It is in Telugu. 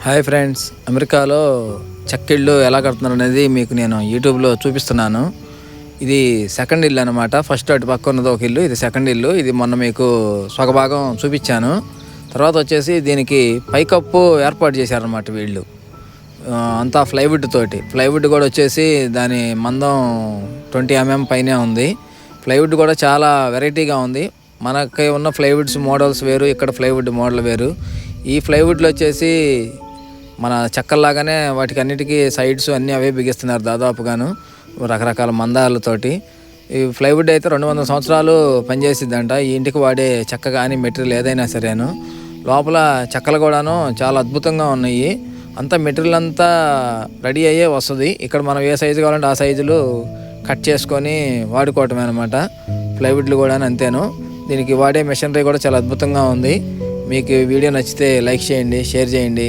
హాయ్ ఫ్రెండ్స్, అమెరికాలో చెక్కిళ్ళు ఎలా కడుతున్నారు అనేది మీకు నేను యూట్యూబ్లో చూపిస్తున్నాను. ఇది సెకండ్ ఇల్లు అనమాట. ఫస్ట్ అటు పక్క ఉన్నది ఒక ఇల్లు, ఇది సెకండ్ ఇల్లు. ఇది మొన్న మీకు సగభాగం చూపించాను. తర్వాత వచ్చేసి దీనికి పైకప్పు ఏర్పాటు చేశారనమాట వీళ్ళు. అంతా ప్లైవుడ్ తోటి. ప్లైవుడ్ కూడా వచ్చేసి దాని మందం 20 mm పైనే ఉంది. ప్లైవుడ్ కూడా చాలా వెరైటీగా ఉంది. మనకి ఉన్న ప్లైవుడ్స్ మోడల్స్ వేరు, ఇక్కడ ప్లైవుడ్ మోడల్ వేరు. ఈ ప్లైవుడ్లో వచ్చేసి మన చెక్కల్లాగానే వాటికి అన్నిటికీ సైడ్స్ అన్నీ అవే బిగిస్తున్నారు దాదాపుగాను, రకరకాల మందాలతోటి. ఈ ప్లైవుడ్ అయితే 200 సంవత్సరాలు పనిచేసిద్దంట. ఈ ఇంటికి వాడే చెక్క కానీ మెటీరియల్ ఏదైనా సరేను. లోపల చెక్కలు కూడాను చాలా అద్భుతంగా ఉన్నాయి. అంతా మెటీరియల్ అంతా రెడీ అయ్యే వస్తుంది. ఇక్కడ మనం ఏ సైజు కావాలంటే ఆ సైజులు కట్ చేసుకొని వాడుకోవటమే అనమాట. ప్లైవుడ్లు కూడా అంతేను. దీనికి వాడే మెషినరీ కూడా చాలా అద్భుతంగా ఉంది. మీకు వీడియో నచ్చితే లైక్ చేయండి, షేర్ చేయండి.